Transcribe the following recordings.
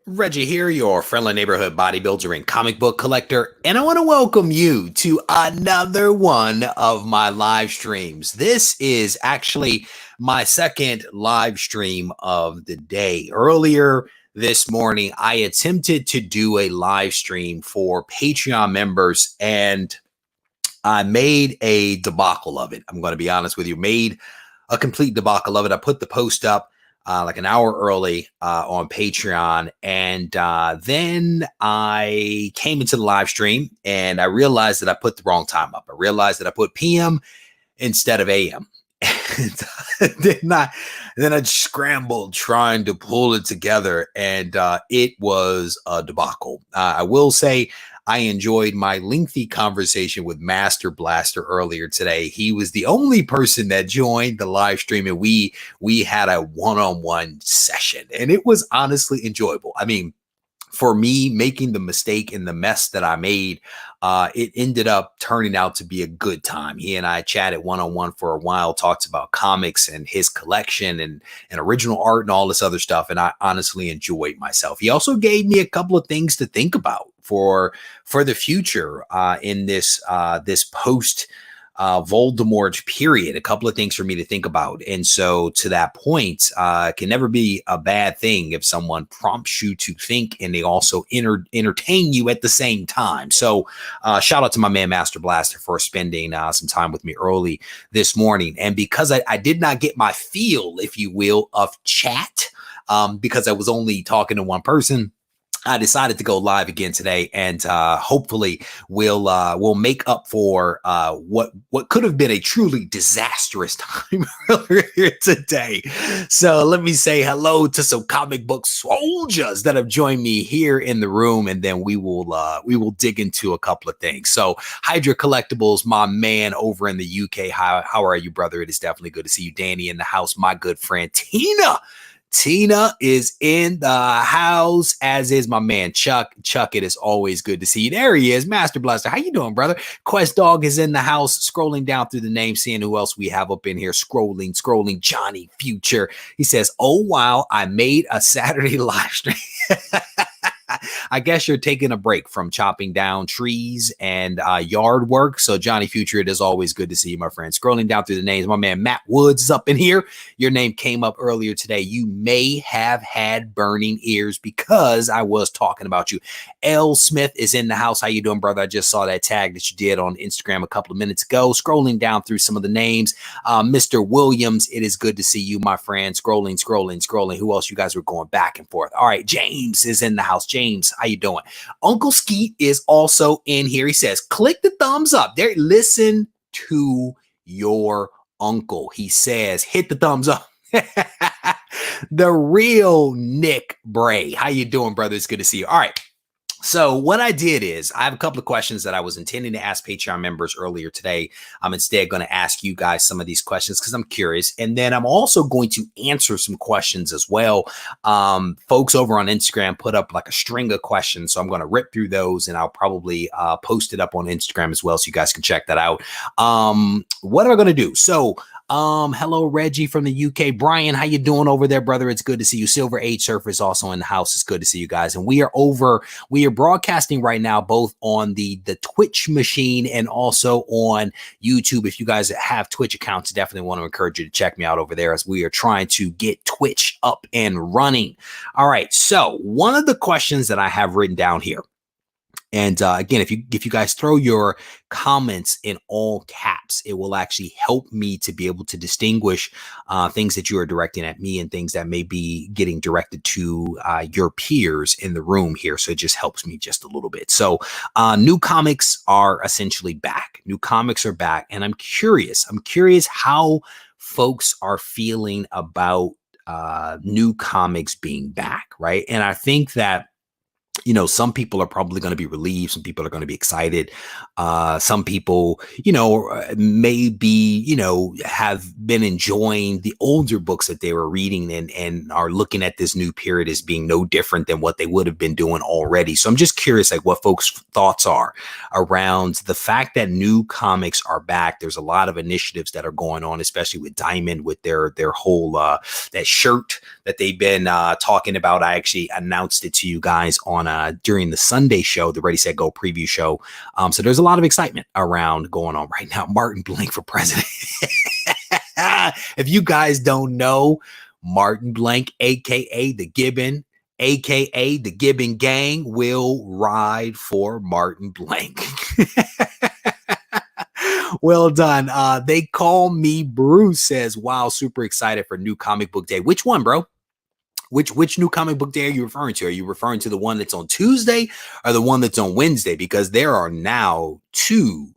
Reggie here, your friendly neighborhood bodybuilder and comic book collector, and I want to welcome you to another one of my live streams. This is actually my second live stream of the day. Earlier this morning, I attempted to do a live stream for Patreon members, and I made a debacle of it. I'm going to be honest with you, made a complete debacle of it. I put the post up like an hour early on Patreon. And then I came into the live stream and I realized that I put the wrong time up. I realized that I put PM instead of AM. And then I scrambled trying to pull it together, and it was a debacle. I will say I enjoyed my lengthy conversation with Master Blaster earlier today. He was the only person that joined the live stream, and we had a one-on-one session, and it was honestly enjoyable. I mean, for me, making the mistake and the mess that I made, it ended up turning out to be a good time. He and I chatted one-on-one for a while, talked about comics and his collection and original art and all this other stuff. And I honestly enjoyed myself. He also gave me a couple of things to think about for the future in this post Voldemort period. A couple of things for me to think about. And so to that point, it can never be a bad thing if someone prompts you to think and they also entertain you at the same time. So shout out to my man Master Blaster for spending some time with me early this morning. And because I did not get my feel, if you will, of chat, because I was only talking to one person, I decided to go live again today, and hopefully we'll make up for what could have been a truly disastrous time earlier today. So let me say hello to some comic book soldiers that have joined me here in the room, and then we will dig into a couple of things. So Hydra Collectibles, my man over in the UK, how are you, brother? It is definitely good to see you. Danny in the house, my good friend Tina is in the house, as is my man Chuck. Chuck, it is always good to see you. There he is, Master Blaster. How you doing, brother? Quest Dog is in the house, scrolling down through the names, seeing who else we have up in here. Scrolling. Johnny Future. He says, "Oh wow, I made a Saturday live stream." I guess you're taking a break from chopping down trees and yard work. So Johnny Future, it is always good to see you, my friend. Scrolling down through the names, my man Matt Woods is up in here. Your name came up earlier today. You may have had burning ears because I was talking about you. L. Smith is in the house. How you doing, brother? I just saw that tag that you did on Instagram a couple of minutes ago. Scrolling down through some of the names. Mr. Williams, it is good to see you, my friend. Scrolling. Who else? You guys were going back and forth. All right, James is in the house. James, how you doing? Uncle Skeet is also in here. He says, click the thumbs up. There, listen to your uncle. He says, hit the thumbs up. The real Nick Bray. How you doing, brother? It's good to see you. All right. So what I did is I have a couple of questions that I was intending to ask Patreon members earlier today. I'm instead going to ask you guys some of these questions because I'm curious. And then I'm also going to answer some questions as well. Folks over on Instagram put up like a string of questions. So I'm going to rip through those and I'll probably post it up on Instagram as well so you guys can check that out. What am I going to do? So hello, Reggie from the UK. Brian, how you doing over there, brother? It's good to see you. Silver Age Surfer is also in the house. It's good to see you guys. And we are broadcasting right now, both on the Twitch machine and also on YouTube. If you guys have Twitch accounts, definitely want to encourage you to check me out over there as we are trying to get Twitch up and running. All right. So one of the questions that I have written down here, and again, if you guys throw your comments in all caps, it will actually help me to be able to distinguish things that you are directing at me and things that may be getting directed to your peers in the room here. So it just helps me just a little bit. So new comics are essentially back. New comics are back. And I'm curious how folks are feeling about new comics being back, right? And I think that you know, some people are probably going to be relieved. Some people are going to be excited. Some people, you know, maybe, you know, have been enjoying the older books that they were reading and are looking at this new period as being no different than what they would have been doing already. So I'm just curious, like what folks' thoughts are around the fact that new comics are back. There's a lot of initiatives that are going on, especially with Diamond, with their whole that shirt that they've been talking about. I actually announced it to you guys on during the Sunday show, the Ready, Set, Go preview show. So there's a lot of excitement around going on right now. Martin Blank for president. If you guys don't know, Martin Blank, aka the Gibbon, aka the Gibbon Gang, will ride for Martin Blank. Well done. They call me Bruce says, wow, super excited for new comic book day. Which one, bro? Which new comic book day are you referring to? Are you referring to the one that's on Tuesday or the one that's on Wednesday? Because there are now 2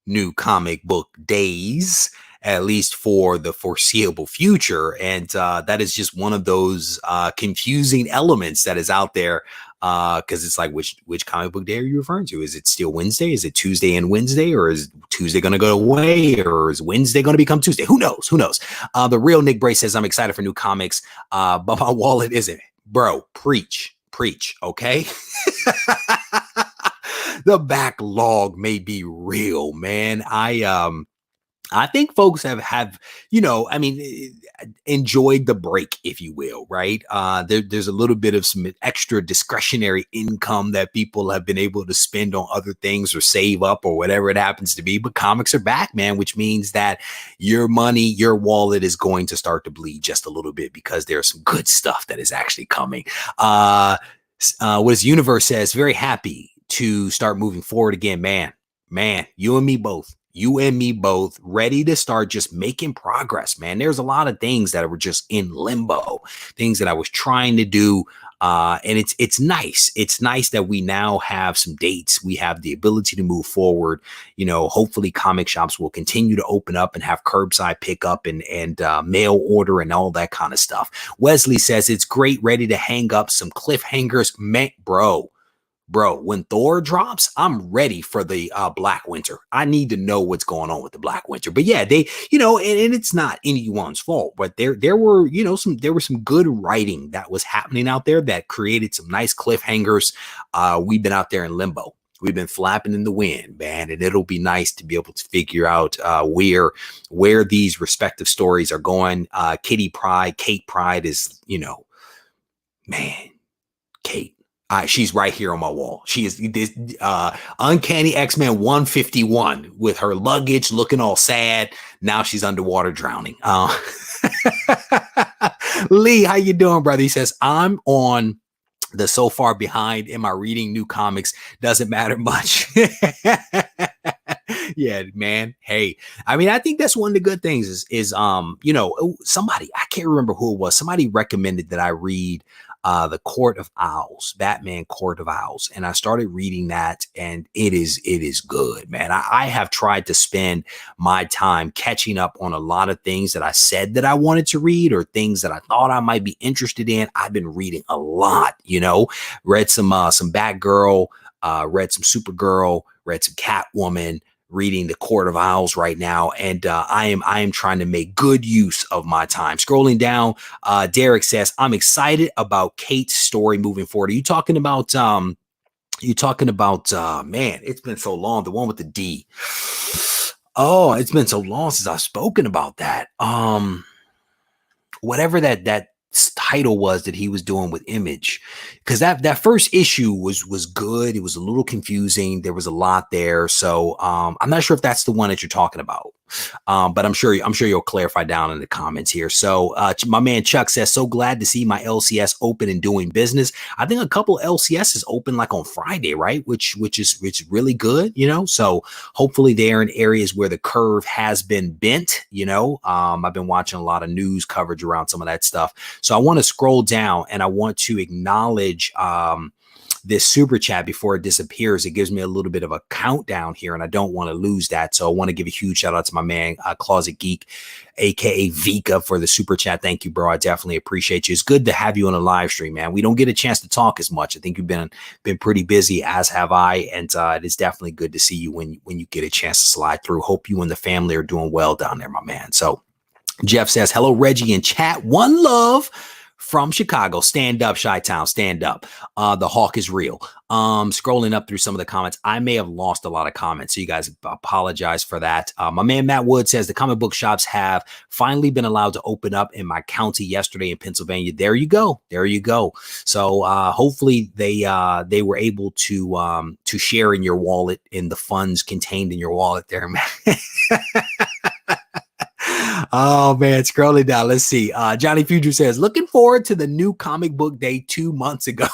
new comic book days, at least for the foreseeable future. And that is just one of those confusing elements that is out there. Because it's like, which comic book day are you referring to? Is it still Wednesday? Is it Tuesday and Wednesday? Or is Tuesday going to go away? Or is Wednesday going to become Tuesday? Who knows? Who knows? The real Nick Bray says, I'm excited for new comics, but my wallet isn't. Bro, preach, okay? The backlog may be real, man. I think folks have, you know, I mean, enjoyed the break, if you will, right? There's a little bit of some extra discretionary income that people have been able to spend on other things or save up or whatever it happens to be. But comics are back, man, which means that your money, your wallet is going to start to bleed just a little bit because there's some good stuff that is actually coming. What his universe says, very happy to start moving forward again, man, you and me both. Ready to start just making progress, man. There's a lot of things that were just in limbo, things that I was trying to do. And it's nice. It's nice that we now have some dates. We have the ability to move forward. You know, hopefully comic shops will continue to open up and have curbside pickup and mail order and all that kind of stuff. Wesley says it's great. Ready to hang up some cliffhangers. Man, bro, when Thor drops, I'm ready for the Black Winter. I need to know what's going on with the Black Winter. But yeah, they, you know, and it's not anyone's fault, but there were, you know, some good writing that was happening out there that created some nice cliffhangers. We've been out there in limbo. We've been flapping in the wind, man, and it'll be nice to be able to figure out where these respective stories are going. Kate Pride is, you know, man, Kate. She's right here on my wall. She is this Uncanny X-Men 151 with her luggage looking all sad. Now she's underwater drowning. Lee, how you doing, brother? He says, I'm on the so far behind. Am I reading new comics? Doesn't matter much. Yeah, man. Hey, I mean, I think that's one of the good things is you know, somebody, I can't remember who it was. Somebody recommended that I read the Court of Owls, Batman Court of Owls. And I started reading that, and it is good, man. I have tried to spend my time catching up on a lot of things that I said that I wanted to read or things that I thought I might be interested in. I've been reading a lot, you know, read some Batgirl, read some Supergirl, read some Catwoman, reading the Court of Owls right now, and I am trying to make good use of my time. Scrolling down, Derek says, I'm excited about Kate's story moving forward. Are you talking about man, it's been so long, the one with the D. Oh, it's been so long since I've spoken about that. Whatever that title was that he was doing with Image, because that first issue was good. It was a little confusing. There was a lot there, so I'm not sure if that's the one that you're talking about, but I'm sure you'll clarify down in the comments here. So my man Chuck says, so glad to see my LCS open and doing business. I think a couple LCSs open like on Friday, right? Which is really good, you know. So hopefully they're in areas where the curve has been bent, you know. I've been watching a lot of news coverage around some of that stuff. So I want to scroll down and I want to acknowledge this super chat before it disappears. It gives me a little bit of a countdown here, and I don't want to lose that. So I want to give a huge shout out to my man, Closet Geek, aka Vika, for the super chat. Thank you, bro. I definitely appreciate you. It's good to have you on a live stream, man. We don't get a chance to talk as much. I think you've been pretty busy, as have I, and it is definitely good to see you when you get a chance to slide through. Hope you and the family are doing well down there, my man. So Jeff says, hello, Reggie in chat. One love from Chicago. Stand up, Chi-Town. Stand up. The hawk is real. Scrolling up through some of the comments, I may have lost a lot of comments, so you guys apologize for that. My man Matt Wood says the comic book shops have finally been allowed to open up in my county yesterday in Pennsylvania. There you go. There you go. So hopefully they were able to share in your wallet, in the funds contained in your wallet there, man. Oh man, scrolling down. Let's see. Johnny Future says, looking forward to the new comic book day 2 months ago.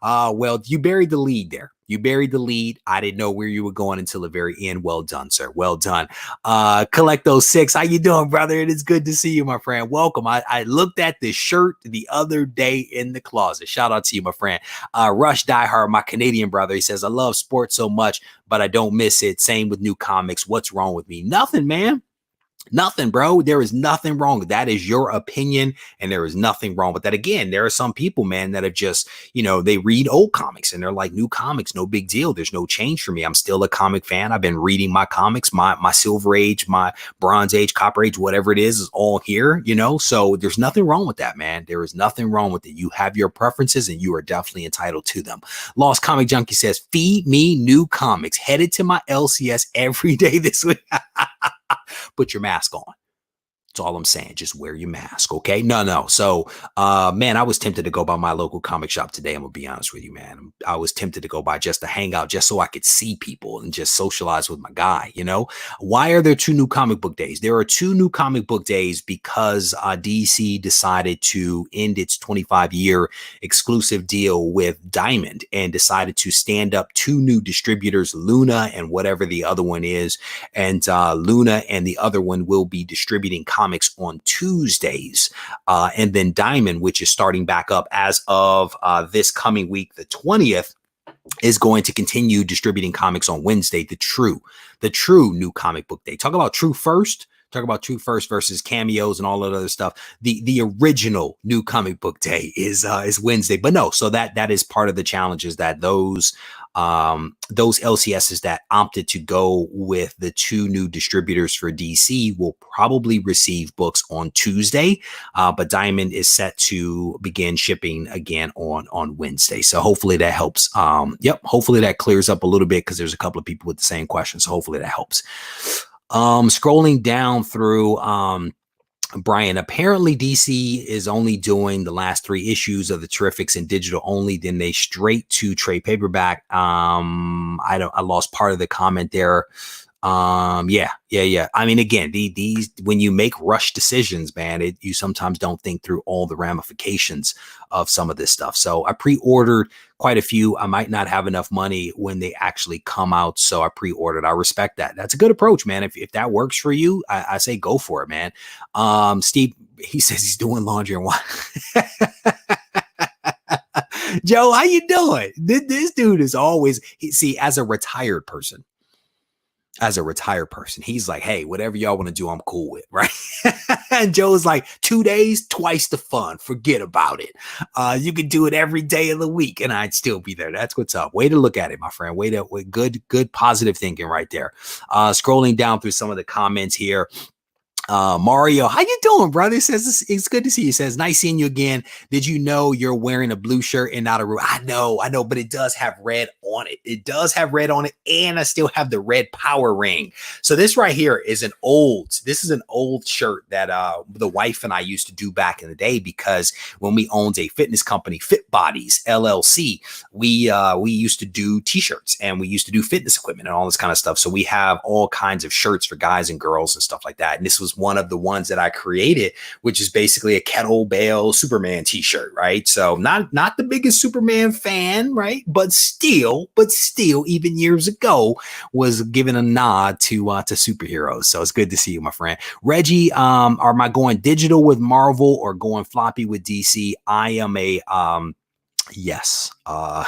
Well, you buried the lead there. You buried the lead. I didn't know where you were going until the very end. Well done, sir. Well done. Collecto6, how you doing, brother? It is good to see you, my friend. Welcome. I looked at this shirt the other day in the closet. Shout out to you, my friend. Rush Diehard, my Canadian brother. He says, I love sports so much, but I don't miss it. Same with new comics. What's wrong with me? Nothing, man. Nothing, bro. There is nothing wrong. That is your opinion, and there is nothing wrong with that. Again, there are some people, man, that have just, they read old comics and they're like, new comics, no big deal. There's no change for me. I'm still a comic fan. I've been reading my comics, my Silver Age, my Bronze Age, Copper Age, whatever it is all here, So there's nothing wrong with that, man. There is nothing wrong with it. You have your preferences, and you are definitely entitled to them. Lost Comic Junkie says, feed me new comics. Headed to my LCS every day this week. Put your mask on. That's all I'm saying. Just wear your mask, okay? No. So, man, I was tempted to go by my local comic shop today. I'm gonna be honest with you, man. I was tempted to go by just to hang out, just so I could see people and just socialize with my guy, Why are there 2 new comic book days? There are 2 new comic book days because DC decided to end its 25-year exclusive deal with Diamond and decided to stand up 2 new distributors, Luna and whatever the other one is. And Luna and the other one will be distributing comics on Tuesdays, and then Diamond, which is starting back up as of this coming week, the 20th, is going to continue distributing comics on Wednesday, the true new comic book day. Talk about true first. Talk about true first versus cameos and all that other stuff. The original new comic book day is Wednesday, but no. So that is part of the challenge, is that those LCSs that opted to go with the 2 new distributors for DC will probably receive books on Tuesday, but Diamond is set to begin shipping again on Wednesday. So hopefully that helps. Hopefully that clears up a little bit, because there's a couple of people with the same questions. So hopefully that helps. Scrolling down through, Brian, apparently DC is only doing the last 3 issues of the Terrifics in digital only, then they straight to trade paperback. I lost part of the comment there. Yeah. I mean, again, these when you make rush decisions, man, you sometimes don't think through all the ramifications of some of this stuff. So I pre-ordered quite a few. I might not have enough money when they actually come out, so I pre-ordered. I respect that. That's a good approach, man. If that works for you, I say go for it, man. Steve, he says he's doing laundry and what? Joe, how you doing? This dude is always, as a retired person, he's like, hey, whatever y'all want to do, I'm cool with, right? And Joe's like, 2 days, twice the fun. Forget about it. You could do it every day of the week, and I'd still be there. That's what's up. Way to look at it, my friend. Good positive thinking right there. Scrolling down through some of the comments here. Mario, how you doing, brother? Says it's good to see you. Says nice seeing you again. Did you know you're wearing a blue shirt and not a red? I know, but it does have red on it. It does have red on it, and I still have the red power ring. So this right here is an old shirt that the wife and I used to do back in the day, because when we owned a fitness company, Fit Bodies LLC, we used to do t-shirts, and we used to do fitness equipment and all this kind of stuff. So we have all kinds of shirts for guys and girls and stuff like that. And this was one of the ones that I created, which is basically a kettlebell Superman t-shirt, right? So not the biggest Superman fan, right? But still, even years ago, was giving a nod to superheroes. So it's good to see you, my friend. Reggie, am I going digital with Marvel or going floppy with DC? I am a Yes. I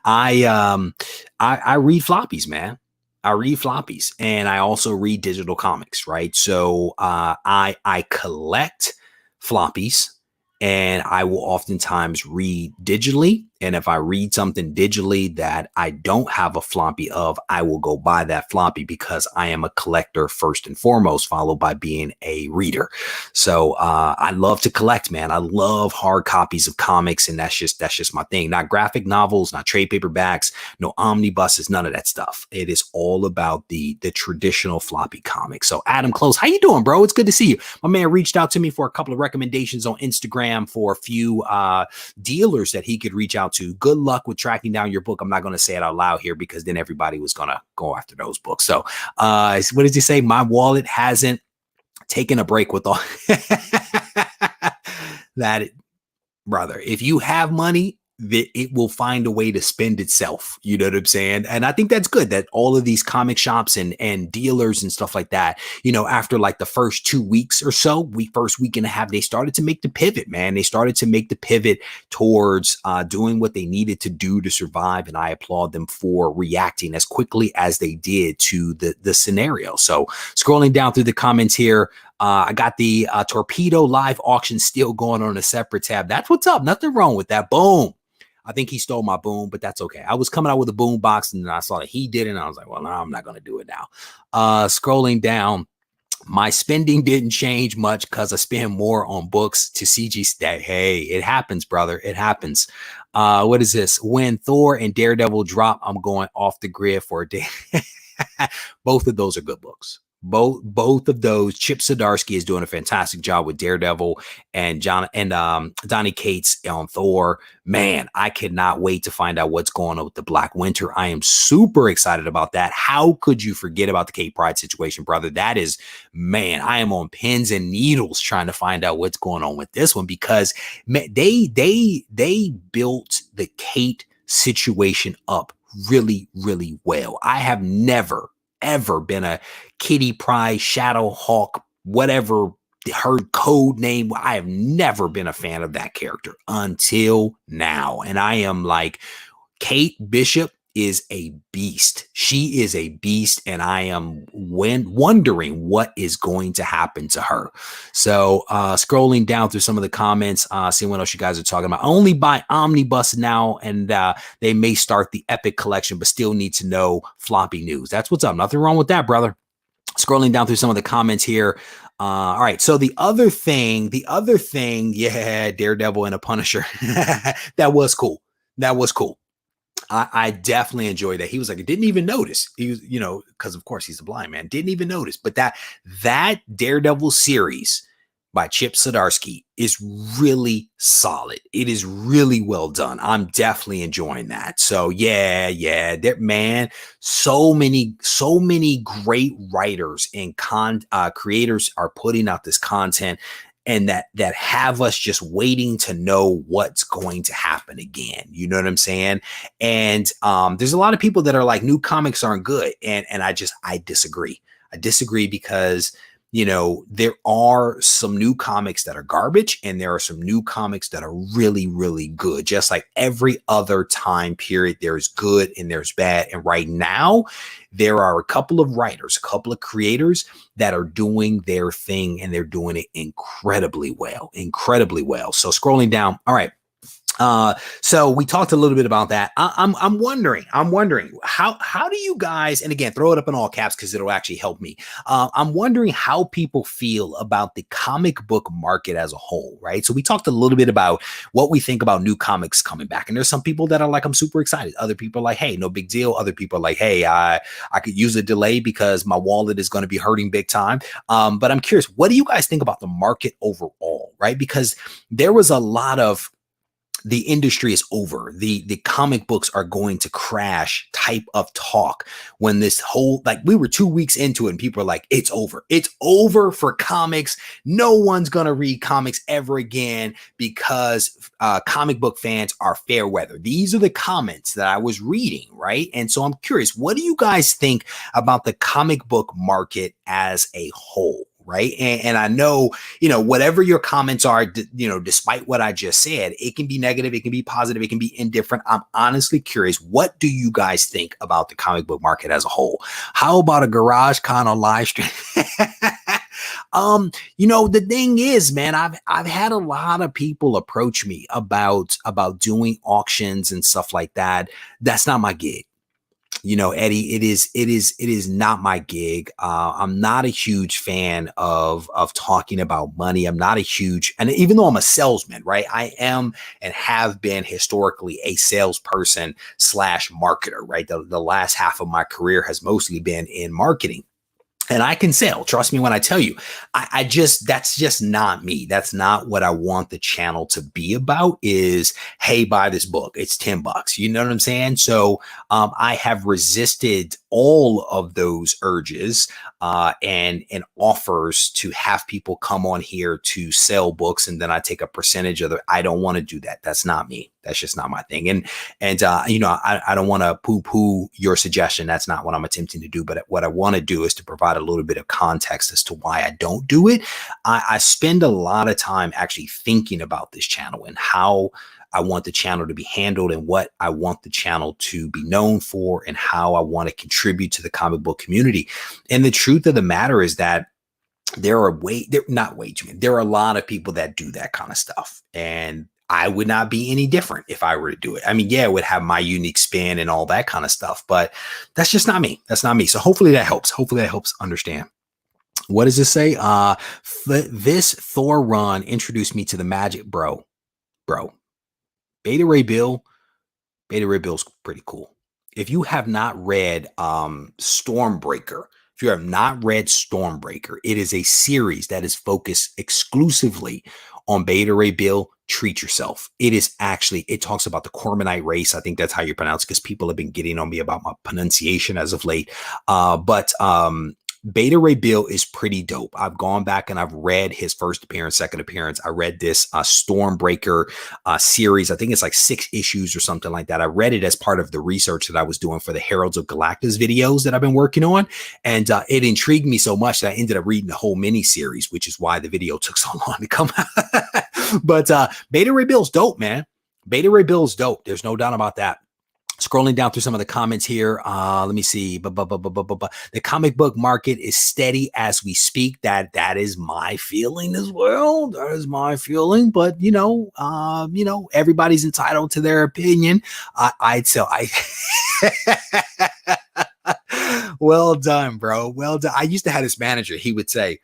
I read floppies, man. I read floppies, and I also read digital comics, right? So I collect floppies, and I will oftentimes read digitally. And if I read something digitally that I don't have a floppy of, I will go buy that floppy because I am a collector first and foremost, followed by being a reader. So I love to collect, man. I love hard copies of comics, and that's just my thing. Not graphic novels, not trade paperbacks, no omnibuses, none of that stuff. It is all about the traditional floppy comics. So Adam Close, how you doing, bro? It's good to see you. My man reached out to me for a couple of recommendations on Instagram for a few dealers that he could reach out to. Good luck with tracking down your book. I'm not going to say it out loud here because then everybody was going to go after those books. So what did you say? My wallet hasn't taken a break with all that, brother. If you have money, that it will find a way to spend itself. You know what I'm saying? And I think that's good that all of these comic shops and dealers and stuff like that, you know, after like the first 2 weeks or so, first week and a half, they started to make the pivot, man. They started to make the pivot towards doing what they needed to do to survive. And I applaud them for reacting as quickly as they did to the scenario. So scrolling down through the comments here, I got the Torpedo live auction still going on a separate tab. That's what's up. Nothing wrong with that. Boom. I think he stole my boom, but that's okay. I was coming out with a boom box and then I saw that he did it. And I was like, well, no, I'm not going to do it now. Scrolling down, my spending didn't change much because I spend more on books to CG stat. Hey, it happens, brother. It happens. What is this? When Thor and Daredevil drop, I'm going off the grid for a day. Both of those are good books. Both of those. Chip Zdarsky is doing a fantastic job with Daredevil, and Donny Cates on Thor. Man, I cannot wait to find out what's going on with the Black Winter. I am super excited about that. How could you forget about the Kate Pride situation, brother? That is, man, I am on pins and needles trying to find out what's going on with this one because man, they built the Kate situation up really, really well. I have never ever been a Kitty Pryde, Shadow Hawk, whatever her code name. I have never been a fan of that character until now. And I am like, Kate Bishop is a beast. She is a beast. And I am wondering what is going to happen to her. So scrolling down through some of the comments, seeing what else you guys are talking about. I only buy Omnibus now, and they may start the Epic collection, but still need to know floppy news. That's what's up. Nothing wrong with that, brother. Scrolling down through some of the comments here. All right. So the other thing, yeah, Daredevil and a Punisher. That was cool. That was cool. I definitely enjoyed that. He was like, I didn't even notice. He was, you know, because of course he's a blind man, didn't even notice. But that Daredevil series by Chip Zdarsky is really solid. It is really well done. I'm definitely enjoying that. So yeah, that man, so many great writers and creators are putting out this content, and that have us just waiting to know what's going to happen again. You know what I'm saying? And there's a lot of people that are like, new comics aren't good. And I disagree. I disagree because, you know, there are some new comics that are garbage and there are some new comics that are really, really good. Just like every other time period, there's good and there's bad. And right now, there are a couple of writers, a couple of creators that are doing their thing, and they're doing it incredibly well, So scrolling down. All right. So we talked a little bit about that. I'm wondering how do you guys, and again, throw it up in all caps because it'll actually help me. I'm wondering how people feel about the comic book market as a whole, right? So we talked a little bit about what we think about new comics coming back. And there's some people that are like, I'm super excited. Other people are like, hey, no big deal. Other people are like, hey, I could use a delay because my wallet is going to be hurting big time. But I'm curious, what do you guys think about the market overall, right? Because there was a lot of, the industry is over. The comic books are going to crash type of talk when this whole, like, we were 2 weeks into it and people are like, it's over. It's over for comics. No one's going to read comics ever again because comic book fans are fair weather. These are the comments that I was reading, right? And so I'm curious, what do you guys think about the comic book market as a whole? right? And I know, whatever your comments are, despite what I just said, it can be negative, it can be positive, it can be indifferent. I'm honestly curious, what do you guys think about the comic book market as a whole? How about a garage con on live stream? The thing is, man, I've had a lot of people approach me about doing auctions and stuff like that. That's not my gig. Eddie, it is not my gig. I'm not a huge fan of talking about money. I'm not a huge, and even though I'm a salesman, right? I am and have been historically a salesperson slash marketer, right? The last half of my career has mostly been in marketing. And I can sell. Trust me when I tell you, that's just not me. That's not what I want the channel to be about is, hey, buy this book. It's $10. You know what I'm saying? So I have resisted all of those urges and offers to have people come on here to sell books. And then I take a percentage of I don't want to do that. That's not me. That's just not my thing. And I don't want to poo-poo your suggestion. That's not what I'm attempting to do. But what I want to do is to provide a little bit of context as to why I don't do it. I spend a lot of time actually thinking about this channel and how I want the channel to be handled and what I want the channel to be known for and how I want to contribute to the comic book community. And the truth of the matter is that there are a lot of people that do that kind of stuff. And I would not be any different if I were to do it. I mean, yeah, it would have my unique spin and all that kind of stuff, but that's just not me. That's not me. So hopefully that helps. Hopefully that helps understand. What does it say? This Thor run introduced me to the magic, bro. Beta Ray Bill's pretty cool. If you have not read Stormbreaker, it is a series that is focused exclusively on Beta Ray Bill. Treat yourself. It talks about the Cormanite race. I think that's how you pronounce it because people have been getting on me about my pronunciation as of late. But Beta Ray Bill is pretty dope. I've gone back and I've read his first appearance, second appearance. I read this Stormbreaker series. I think it's like 6 issues or something like that. I read it as part of the research that I was doing for the Heralds of Galactus videos that I've been working on. And it intrigued me so much that I ended up reading the whole mini series, which is why the video took so long to come out. But Beta Ray Bill's dope, man. Beta Ray Bill's dope. There's no doubt about that. Scrolling down through some of the comments here. Let me see. The comic book market is steady as we speak. That is my feeling as well. That is my feeling. But everybody's entitled to their opinion. Well done, bro. Well done. I used to have this manager. He would say,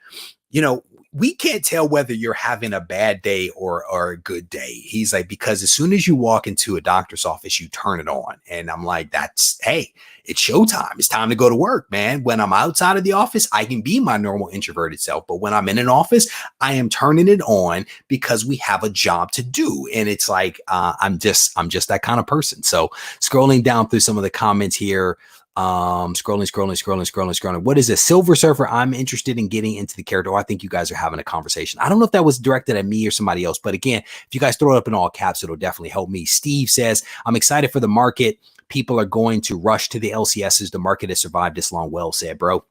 we can't tell whether you're having a bad day or a good day. He's like, because as soon as you walk into a doctor's office, you turn it on. And I'm like, hey, it's showtime. It's time to go to work, man. When I'm outside of the office, I can be my normal introverted self. But when I'm in an office, I am turning it on because we have a job to do. And it's like, I'm just that kind of person. So scrolling down through some of the comments here, scrolling. What is this? Silver Surfer. I'm interested in getting into the character. I think you guys are having a conversation. I don't know if that was directed at me or somebody else, but again, if you guys throw it up in all caps, it'll definitely help me. Steve says, I'm excited for the market. People are going to rush to the LCSs. The market has survived this long. Well said, bro.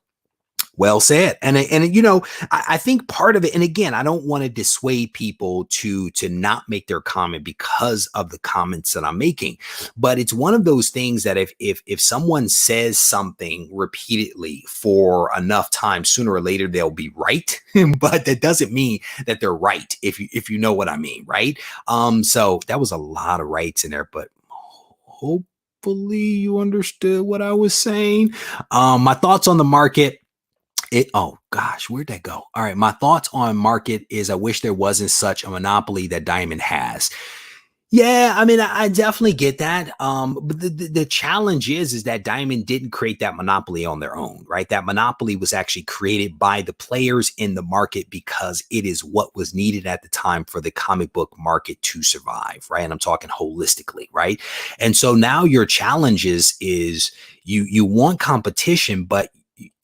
Well said. And I think part of it, and again, I don't want to dissuade people to not make their comment because of the comments that I'm making, but it's one of those things that if someone says something repeatedly for enough time, sooner or later, they'll be right. But that doesn't mean that they're right. If you know what I mean, right? So that was a lot of rights in there, but hopefully you understood what I was saying. My thoughts on the market. Oh gosh, where'd that go? All right. My thoughts on market is I wish there wasn't such a monopoly that Diamond has. Yeah, I mean, I definitely get that. But the challenge is that Diamond didn't create that monopoly on their own, right? That monopoly was actually created by the players in the market because it is what was needed at the time for the comic book market to survive, right? And I'm talking holistically, right? And so now your challenge is you want competition, but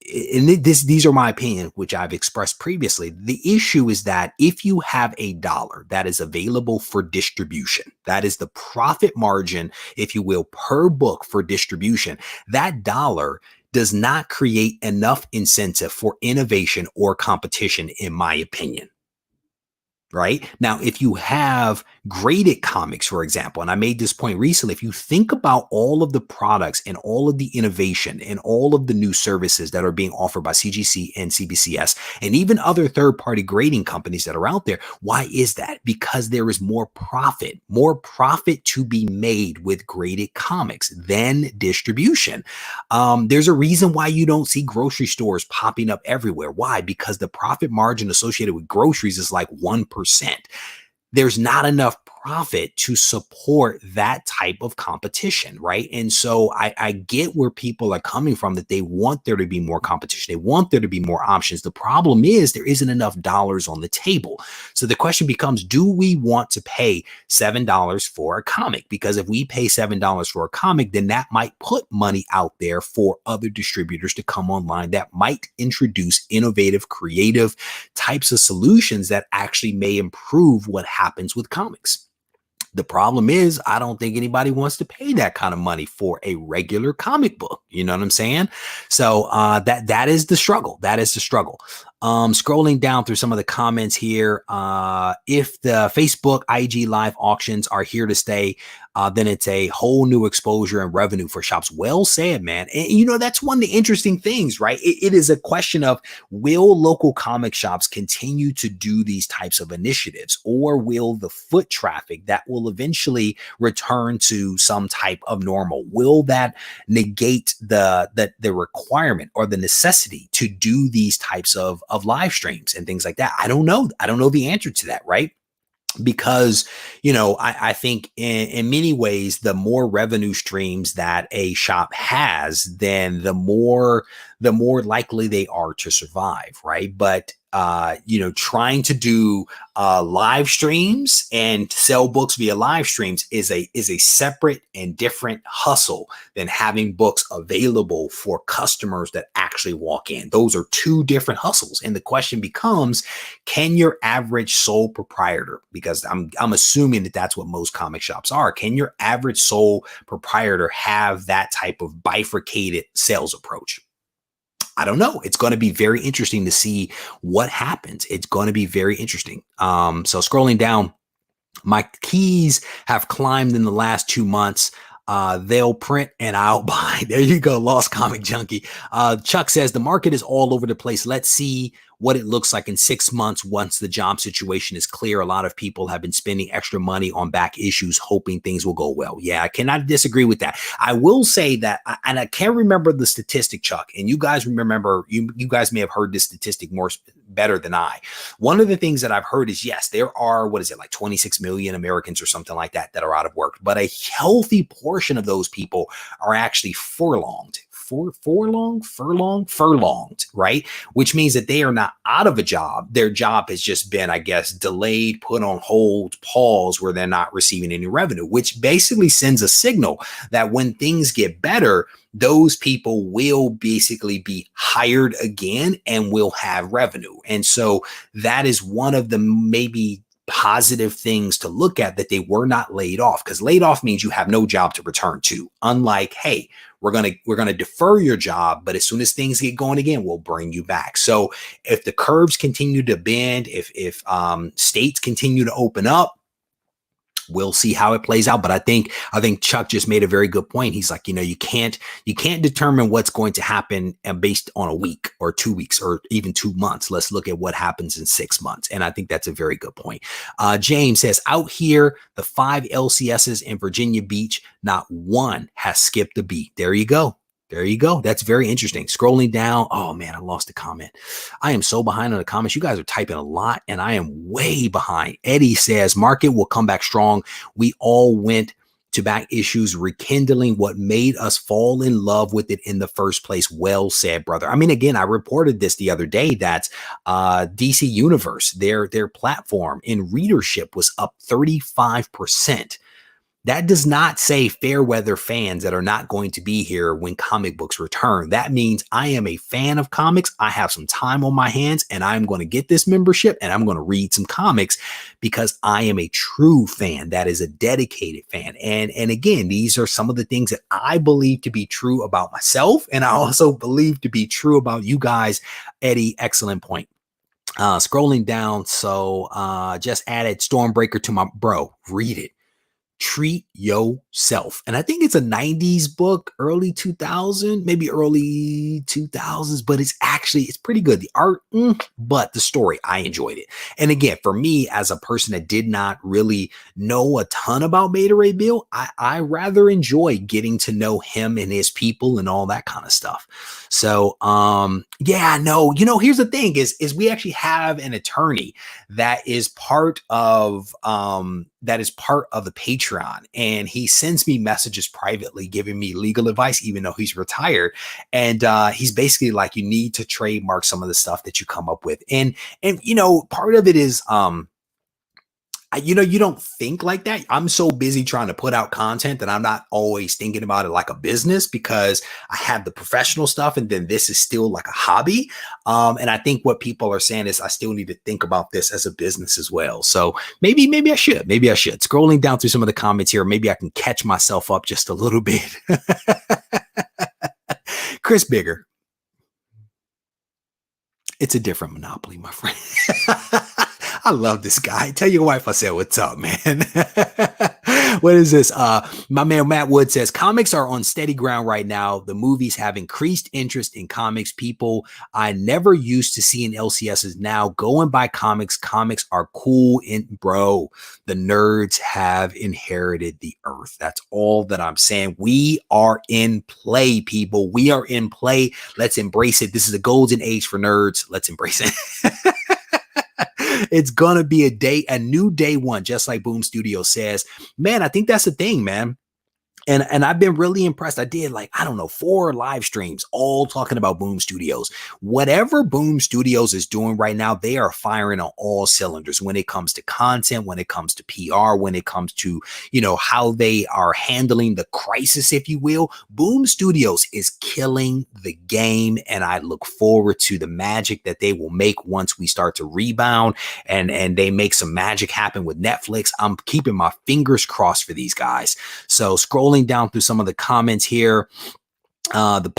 these are my opinion, which I've expressed previously. The issue is that if you have a dollar that is available for distribution, that is the profit margin, if you will, per book for distribution, that dollar does not create enough incentive for innovation or competition, in my opinion. Right now, if you have graded comics, for example, and I made this point recently, if you think about all of the products and all of the innovation and all of the new services that are being offered by CGC and CBCS and even other third-party grading companies that are out there, why is that? Because there is more profit to be made with graded comics than distribution. There's a reason why you don't see grocery stores popping up everywhere. Why? Because the profit margin associated with groceries is like 1%. There's not enough profit to support that type of competition, right? And so I get where people are coming from, that they want there to be more competition. They want there to be more options. The problem is there isn't enough dollars on the table. So the question becomes, do we want to pay $7 for a comic? Because if we pay $7 for a comic, then that might put money out there for other distributors to come online that might introduce innovative, creative types of solutions that actually may improve what happens with comics. The problem is, I don't think anybody wants to pay that kind of money for a regular comic book. You know what I'm saying? So that is the struggle. That is the struggle. Scrolling down through some of the comments here, if the Facebook IG live auctions are here to stay, then it's a whole new exposure and revenue for shops. Well said, man. And you know, that's one of the interesting things, right? It is a question of, will local comic shops continue to do these types of initiatives, or will the foot traffic that will eventually return to some type of normal, will that negate the requirement or the necessity to do these types of live streams and things like that? I don't know. I don't know the answer to that, right? Because, you know, I think in many ways, the more revenue streams that a shop has, then the more likely they are to survive, right? But you know, trying to do live streams and sell books via live streams is a separate and different hustle than having books available for customers that actually walk in. Those are two different hustles. And the question becomes, can your average sole proprietor, because I'm assuming that that's what most comic shops are, can your average sole proprietor have that type of bifurcated sales approach? I don't know. It's going to be very interesting to see what happens. It's going to be very interesting. So scrolling down, my keys have climbed in the last 2 months. They'll print and I'll buy. There you go, Lost Comic Junkie. Chuck says the market is all over the place. Let's see what it looks like in 6 months once the job situation is clear. A lot of people have been spending extra money on back issues, hoping things will go well. Yeah, I cannot disagree with that. I will say that, and I can't remember the statistic, Chuck, and you guys remember, you guys may have heard this statistic better than I. One of the things that I've heard is, yes, there are, what is it, like 26 million Americans or something like that are out of work, but a healthy portion of those people are actually furlonged, right? Which means that they are not out of a job. Their job has just been, I guess, delayed, put on hold, pause, where they're not receiving any revenue, which basically sends a signal that when things get better, those people will basically be hired again and will have revenue. And so that is one of the maybe positive things to look at, that they were not laid off, because laid off means you have no job to return to. Unlike, hey, we're gonna defer your job, but as soon as things get going again, we'll bring you back. So if the curves continue to bend, if states continue to open up, we'll see how it plays out. But I think Chuck just made a very good point. He's like, you know, you can't determine what's going to happen based on a week or 2 weeks or even 2 months. Let's look at what happens in 6 months. And I think that's a very good point. James says, out here, the 5 LCSs in Virginia Beach, not one has skipped a beat. There you go. There you go. That's very interesting. Scrolling down. Oh man, I lost a comment. I am so behind on the comments. You guys are typing a lot and I am way behind. Eddie says market will come back strong. We all went to back issues, rekindling what made us fall in love with it in the first place. Well said, brother. I mean, again, I reported this the other day that DC Universe, their platform in readership was up 35%. That does not say fair weather fans that are not going to be here when comic books return. That means I am a fan of comics. I have some time on my hands and I'm going to get this membership and I'm going to read some comics because I am a true fan. That is a dedicated fan. And again, these are some of the things that I believe to be true about myself. And I also believe to be true about you guys. Eddie, excellent point. Scrolling down. So just added Stormbreaker to my bro. Read it. Treat Yourself. And I think it's a 90s book, early 2000, maybe early 2000s, but it's pretty good. The art, but the story, I enjoyed it. And again, for me, as a person that did not really know a ton about Beta Ray Bill, I rather enjoy getting to know him and his people and all that kind of stuff. So, yeah, no, here's the thing is we actually have an attorney that is part of, the Patreon, and he sends me messages privately giving me legal advice, even though he's retired. And he's basically like, you need to trademark some of the stuff that you come up with. And part of it is, you don't think like that. I'm so busy trying to put out content that I'm not always thinking about it like a business because I have the professional stuff and then this is still like a hobby. And I think what people are saying is I still need to think about this as a business as well. So maybe I should. Scrolling down through some of the comments here, maybe I can catch myself up just a little bit. Chris Bigger. It's a different monopoly, my friend. I love this guy. Tell your wife I said, what's up, man? What is this? My man Matt Wood says, comics are on steady ground right now. The movies have increased interest in comics. People I never used to see in LCSs now go and buy comics. Comics are cool. Bro, the nerds have inherited the earth. That's all that I'm saying. We are in play, people. We are in play. Let's embrace it. This is a golden age for nerds. Let's embrace it. It's gonna be a new day one, just like Boom Studio says. Man, I think that's the thing, man. And I've been really impressed. I did 4 live streams all talking about Boom Studios. Whatever Boom Studios is doing right now, they are firing on all cylinders when it comes to content, when it comes to PR, when it comes to, how they are handling the crisis, if you will. Boom Studios is killing the game. And I look forward to the magic that they will make once we start to rebound and they make some magic happen with Netflix. I'm keeping my fingers crossed for these guys. So scrolling down through some of the comments here, this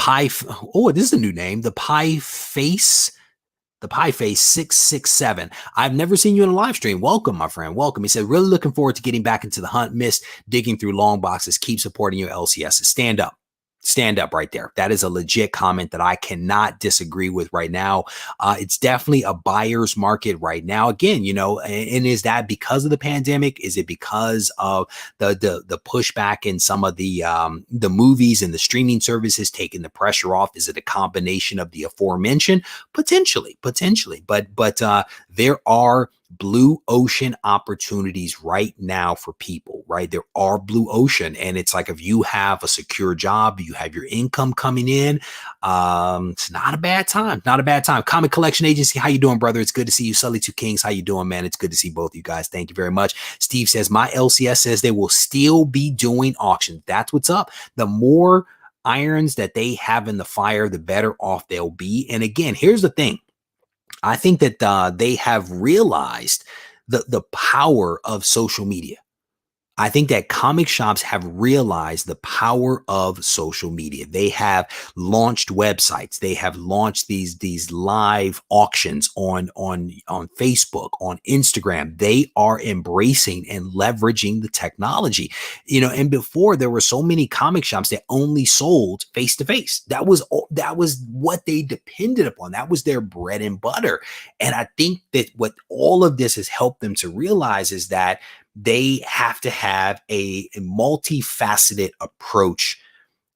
is a new name, the Pie Face 667. I've never seen you in a live stream. Welcome, my friend. Welcome. He said, really looking forward to getting back into the hunt. Missed digging through long boxes. Keep supporting your LCSs. Stand up right there. That is a legit comment that I cannot disagree with right now. It's definitely a buyer's market right now. Again, and is that because of the pandemic? Is it because of the pushback in some of the movies and the streaming services taking the pressure off? Is it a combination of the aforementioned? Potentially, but there are blue ocean opportunities right now for people, right? There are blue ocean. And it's like, if you have a secure job, you have your income coming in, it's not a bad time. Comic Collection Agency, how you doing, brother? It's good to see you. Sully Two Kings, how you doing, man? It's good to see both you guys. Thank you very much. Steve says, my LCS says they will still be doing auctions. That's what's up. The more irons that they have in the fire, the better off they'll be. And again, here's the thing. I think that they have realized the power of social media. I think that comic shops have realized the power of social media. They have launched websites. They have launched these live auctions on Facebook, on Instagram. They are embracing and leveraging the technology. And before, there were so many comic shops that only sold face to face. That was what they depended upon. That was their bread and butter. And I think that what all of this has helped them to realize is that they have to have a multifaceted approach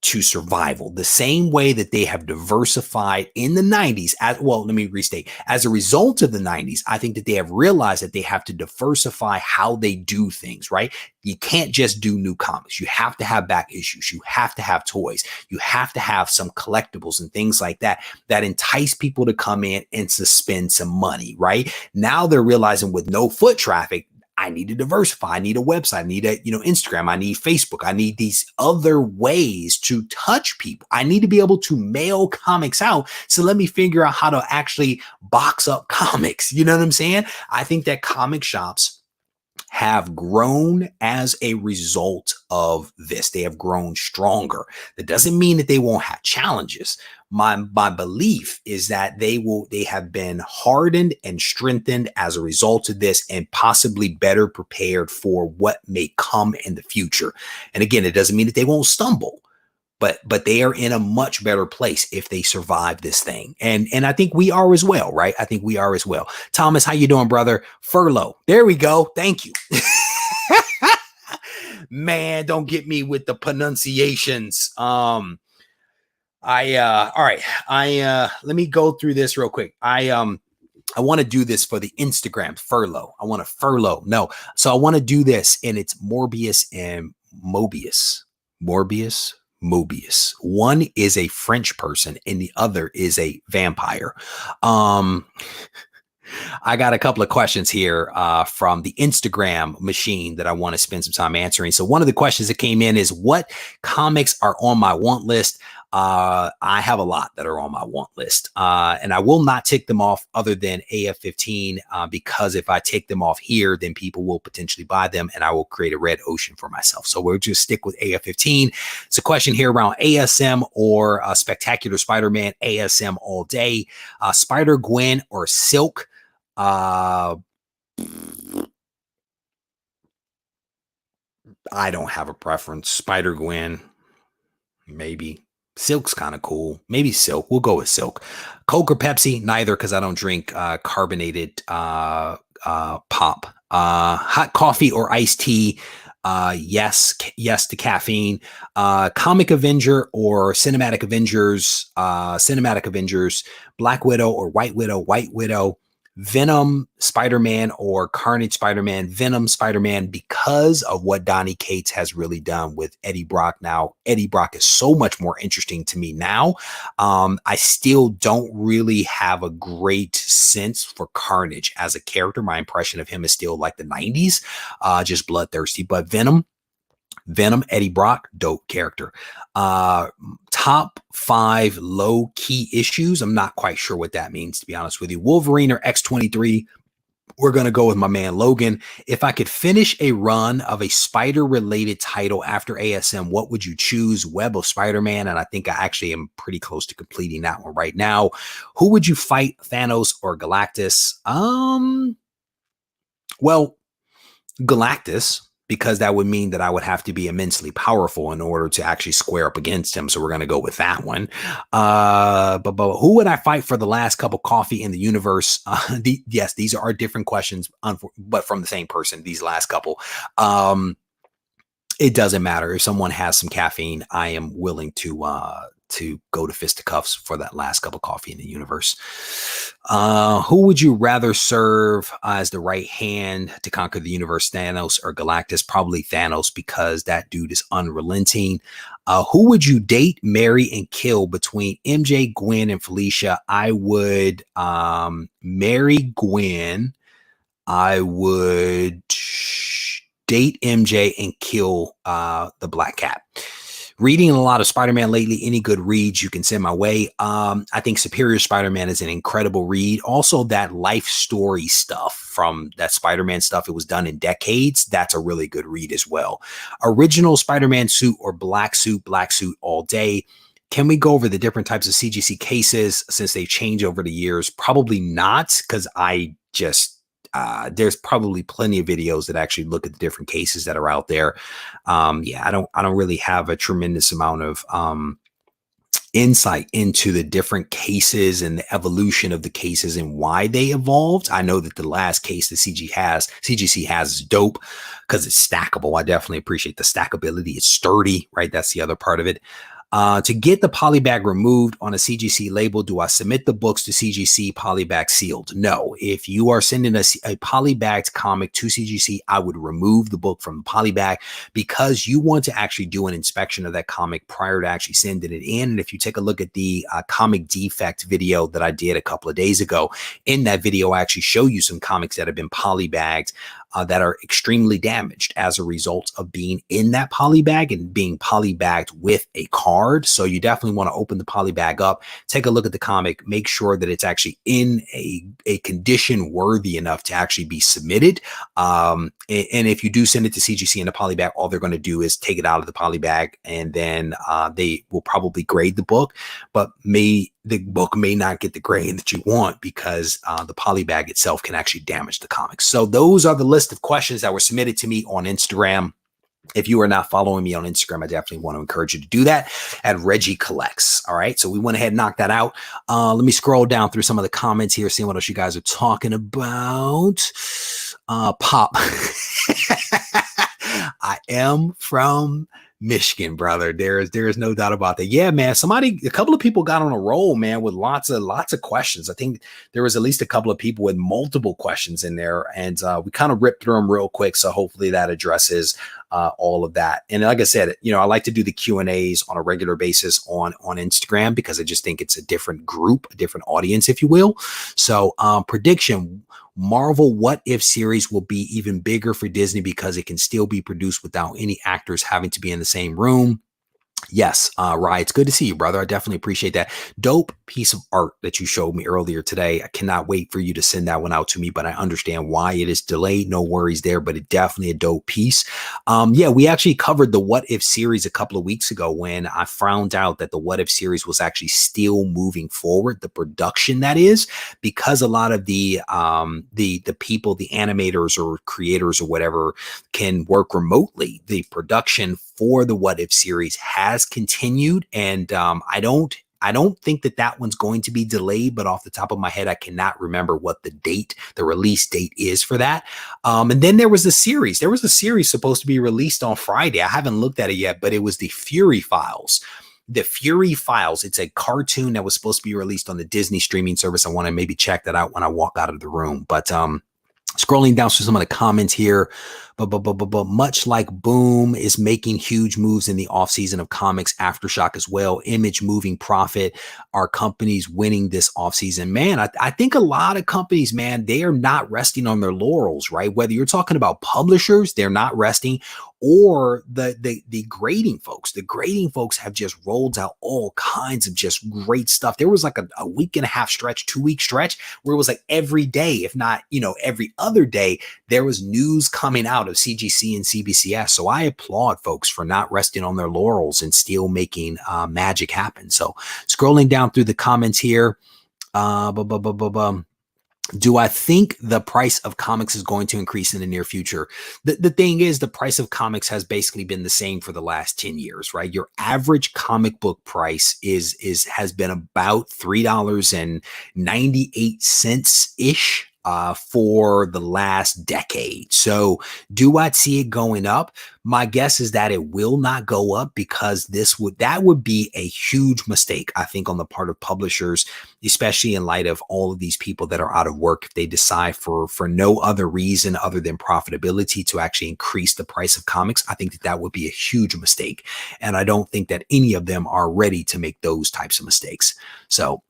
to survival, the same way that they have diversified in the 90s. Let me restate. As a result of the 90s, I think that they have realized that they have to diversify how they do things, right? You can't just do new comics. You have to have back issues. You have to have toys. You have to have some collectibles and things like that entice people to come in and to spend some money, right? Now they're realizing with no foot traffic, I need to diversify. I need a website. I need a, Instagram. I need Facebook. I need these other ways to touch people. I need to be able to mail comics out. So let me figure out how to actually box up comics. You know what I'm saying? I think that comic shops have grown as a result of this. They have grown stronger. That doesn't mean that they won't have challenges. My belief is that they have been hardened and strengthened as a result of this, and possibly better prepared for what may come in the future. And again, it doesn't mean that they won't stumble, but they are in a much better place if they survive this thing. And I think we are as well, right? I think we are as well. Thomas, how you doing, brother? Furlough. There we go. Thank you. Man, don't get me with the pronunciations. All right. Let me go through this real quick. I want to do this for the Instagram furlough. I want to furlough. No. So I want to do this, and it's Morbius and Mobius. Mobius. One is a French person and the other is a vampire. I got a couple of questions here from the Instagram machine that I want to spend some time answering. So one of the questions that came in is, what comics are on my want list? I have a lot that are on my want list, and I will not tick them off other than AF-15, because if I take them off here, then people will potentially buy them and I will create a red ocean for myself. So we'll just stick with AF-15. It's a question here around ASM or Spectacular Spider-Man. ASM all day. Spider-Gwen or Silk. I don't have a preference. Spider-Gwen, maybe. Silk's kind of cool. Maybe Silk. We'll go with Silk. Coke or Pepsi? Neither, because I don't drink carbonated pop. Hot coffee or iced tea? Yes to caffeine. Comic Avenger or Cinematic Avengers? Cinematic Avengers. Black Widow or White Widow? White Widow. Venom Spider-Man or Carnage Spider-Man? Venom Spider-Man, because of what Donny Cates has really done with Eddie Brock. Now, Eddie Brock is so much more interesting to me now. I still don't really have a great sense for Carnage as a character. My impression of him is still like the 90s, just bloodthirsty. But Venom, Eddie Brock, dope character. Top 5 low key issues. I'm not quite sure what that means, to be honest with you. Wolverine or X-23. We're going to go with my man Logan. If I could finish a run of a spider related title after ASM, what would you choose? Web of Spider-Man. And I think I actually am pretty close to completing that one right now. Who would you fight, Thanos or Galactus? Well, Galactus, because that would mean that I would have to be immensely powerful in order to actually square up against him. So we're going to go with that one. But who would I fight for the last cup of coffee in the universe? Yes, these are different questions, but from the same person, these last couple. It doesn't matter. If someone has some caffeine, I am willing to go to fisticuffs for that last cup of coffee in the universe. Who would you rather serve as the right hand to conquer the universe, Thanos or Galactus? Probably Thanos, because that dude is unrelenting. Who would you date, marry, and kill between MJ, Gwen, and Felicia? I would marry Gwen. I would date MJ and kill the Black Cat. Reading a lot of Spider-Man lately. Any good reads you can send my way? I think Superior Spider-Man is an incredible read. Also, that life story stuff from that Spider-Man stuff, it was done in decades. That's a really good read as well. Original Spider-Man suit or black suit all day. Can we go over the different types of CGC cases since they change over the years? Probably not, because I just there's probably plenty of videos that actually look at the different cases that are out there. Yeah, I don't really have a tremendous amount of insight into the different cases and the evolution of the cases and why they evolved. I know that the last case that CGC has is dope because it's stackable. I definitely appreciate the stackability. It's sturdy, right? That's the other part of it. To get the polybag removed on a CGC label, do I submit the books to CGC polybag sealed? No. If you are sending a polybagged comic to CGC, I would remove the book from the polybag because you want to actually do an inspection of that comic prior to actually sending it in. And if you take a look at the comic defect video that I did a couple of days ago, in that video, I actually show you some comics that have been polybagged. that are extremely damaged as a result of being in that poly bag and being poly bagged with a card. So you definitely want to open the poly bag up, take a look at the comic, make sure that it's actually in a condition worthy enough to actually be submitted. And if you do send it to CGC in a poly bag, all they're going to do is take it out of the poly bag, and then they will probably grade the book, but the book may not get the grade that you want because the poly bag itself can actually damage the comics. So those are the list of questions that were submitted to me on Instagram. If you are not following me on Instagram, I definitely want to encourage you to do that at Regie Collects. All right. So we went ahead and knocked that out. Let me scroll down through some of the comments here, seeing what else you guys are talking about. Pop. I am from Michigan, brother. There is no doubt about that. Yeah, man. A couple of people got on a roll, man, with lots of questions. I think there was at least a couple of people with multiple questions in there, and we kind of ripped through them real quick. So hopefully that addresses all of that. And like I said, I like to do the Q&As on a regular basis on Instagram because I just think it's a different group, a different audience, if you will. So prediction: Marvel What If series will be even bigger for Disney because it can still be produced without any actors having to be in the same room. Yes, Rye, it's good to see you, brother. I definitely appreciate that. Dope piece of art that you showed me earlier today. I cannot wait for you to send that one out to me, but I understand why it is delayed. No worries there, but it definitely a dope piece. Yeah, we actually covered the What If series a couple of weeks ago when I found out that the What If series was actually still moving forward, the production that is, because a lot of the people, the animators or creators or whatever, can work remotely. The production for the What If series has continued, and I don't think that one's going to be delayed, but off the top of my head, I cannot remember what the release date is for that. And then there was a series supposed to be released on Friday. I haven't looked at it yet, but it was the Fury Files. The Fury Files. It's a cartoon that was supposed to be released on the Disney streaming service. I want to maybe check that out when I walk out of the room. But scrolling down through some of the comments here, but much like Boom is making huge moves in the offseason of comics, Aftershock as well, Image moving profit, are companies winning this offseason? Man, I think a lot of companies, man, they are not resting on their laurels, right? Whether you're talking about publishers, they're not resting, or the grading folks. The grading folks have just rolled out all kinds of just great stuff. There was like a week and a half stretch, 2-week stretch where it was like every day, if not, every other day, there was news coming out of CGC and CBCS. So I applaud folks for not resting on their laurels and still making magic happen. So scrolling down through the comments here, do I think the price of comics is going to increase in the near future? The thing is, the price of comics has basically been the same for the last 10 years, right? Your average comic book price has been about $3.98 ish for the last decade. So do I see it going up? My guess is that it will not go up because that would be a huge mistake, I think, on the part of publishers, especially in light of all of these people that are out of work. If they decide for no other reason other than profitability to actually increase the price of comics, I think that would be a huge mistake. And I don't think that any of them are ready to make those types of mistakes. So,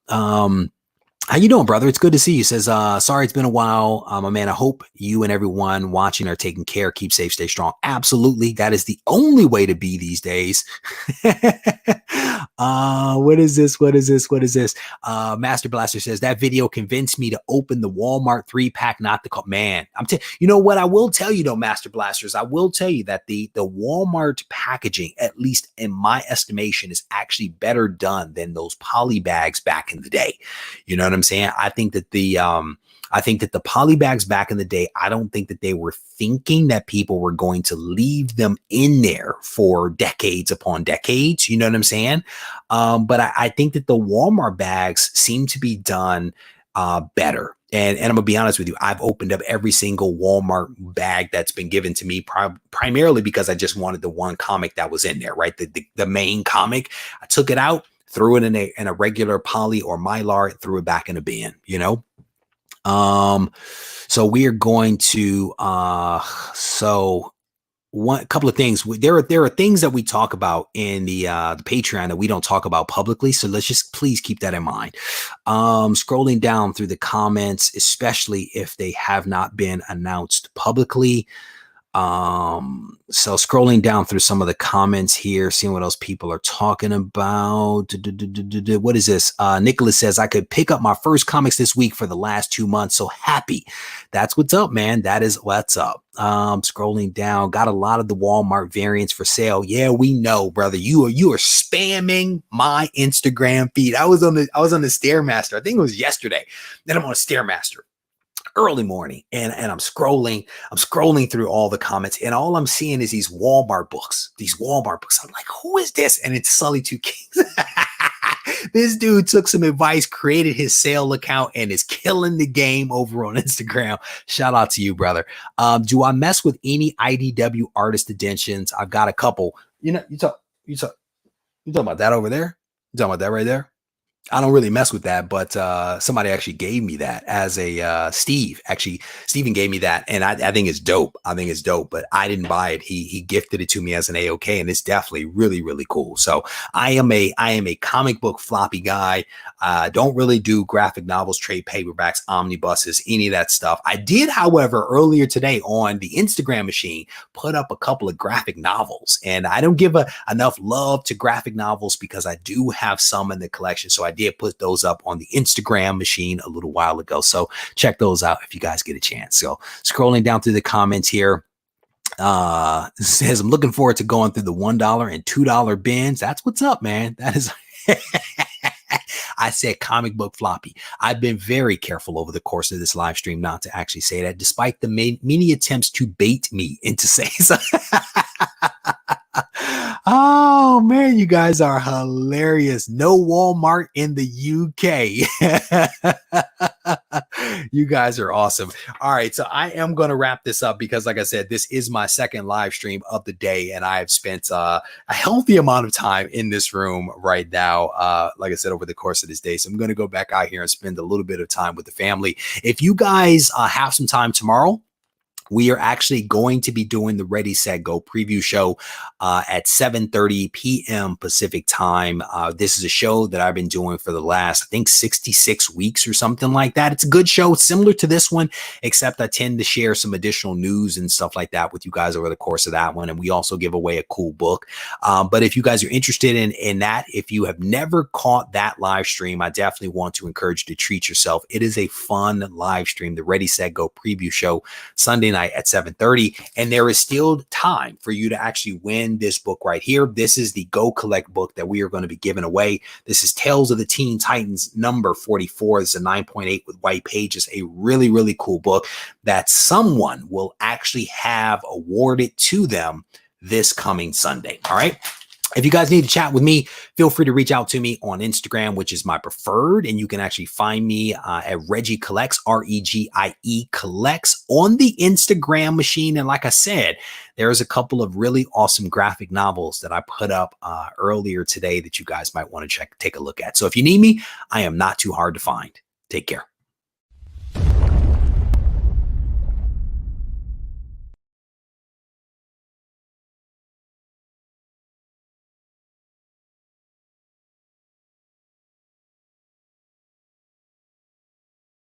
how you doing, brother? It's good to see you. Says, sorry, it's been a while. My man, I hope you and everyone watching are taking care. Keep safe, stay strong. Absolutely. That is the only way to be these days. What is this? Master Blaster says, that video convinced me to open the Walmart 3-pack, not the call. Man, you know what I will tell you though, Master Blasters, I will tell you that the Walmart packaging, at least in my estimation, is actually better done than those poly bags back in the day. You know what I'm saying? I think that the poly bags back in the day, I don't think that they were thinking that people were going to leave them in there for decades upon decades. You know what I'm saying? But I think that the Walmart bags seem to be done better. And I'm gonna be honest with you, I've opened up every single Walmart bag that's been given to me primarily because I just wanted the one comic that was in there, right? The main comic. I took it out, threw it in a regular poly or mylar, threw it back in a bin, so we are going to one couple of things. There are things that we talk about in the Patreon that we don't talk about publicly. So let's just please keep that in mind. Scrolling down through the comments, especially if they have not been announced publicly. So scrolling down through some of the comments here, seeing what else people are talking about. What is this? Nicholas says, I could pick up my first comics this week for the last 2 months. So happy. That's what's up, man. That is what's up. Scrolling down, got a lot of the Walmart variants for sale. Yeah, we know, brother. You are spamming my Instagram feed. I was on the Stairmaster. I think it was yesterday. Then I'm on a Stairmaster early morning, and I'm scrolling through all the comments, and all I'm seeing is these Walmart books. I'm like, who is this? And it's Sully Two Kings. This dude took some advice, created his sale account, and is killing the game over on Instagram. Shout out to you, brother. Do I mess with any IDW artist editions? I've got a couple. You talking about that over there? You talking about that right there? I don't really mess with that, but somebody actually gave me that as a Steve. Actually, Steven gave me that, and I think it's dope. But I didn't buy it. He gifted it to me as an AOK, and it's definitely really, really cool. So I am a comic book floppy guy. Don't really do graphic novels, trade paperbacks, omnibuses, any of that stuff. I did, however, earlier today on the Instagram machine, put up a couple of graphic novels, and I don't give enough love to graphic novels because I do have some in the collection. So I did put those up on the Instagram machine a little while ago. So check those out if you guys get a chance. So scrolling down through the comments here, says, I'm looking forward to going through the $1 and $2 bins. That's what's up, man. That is... I said comic book floppy. I've been very careful over the course of this live stream not to actually say that, despite the many attempts to bait me into saying so. Oh man, you guys are hilarious. No Walmart in the UK. You guys are awesome. All right, so I am going to wrap this up because, like I said, this is my second live stream of the day, and I have spent a healthy amount of time in this room right now, like I said, over the course of this day. So I'm going to go back out here and spend a little bit of time with the family. If you guys have some time tomorrow, we are actually going to be doing the Ready, Set, Go preview show at 7:30 p.m. Pacific time. This is a show that I've been doing for the last, I think, 66 weeks or something like that. It's a good show, similar to this one, except I tend to share some additional news and stuff like that with you guys over the course of that one. And we also give away a cool book. But if you guys are interested in that, if you have never caught that live stream, I definitely want to encourage you to treat yourself. It is a fun live stream, the Ready, Set, Go preview show, Sunday night at 7:30, and there is still time for you to actually win this book right here. This is the Go Collect book that we are going to be giving away. This is Tales of the Teen Titans number 44. It's a 9.8 with white pages, a really, really cool book that someone will actually have awarded to them this coming Sunday. All right. If you guys need to chat with me, feel free to reach out to me on Instagram, which is my preferred. And you can actually find me at Regie Collects, REGIE Collects on the Instagram machine. And like I said, there's a couple of really awesome graphic novels that I put up earlier today that you guys might want to take a look at. So if you need me, I am not too hard to find. Take care.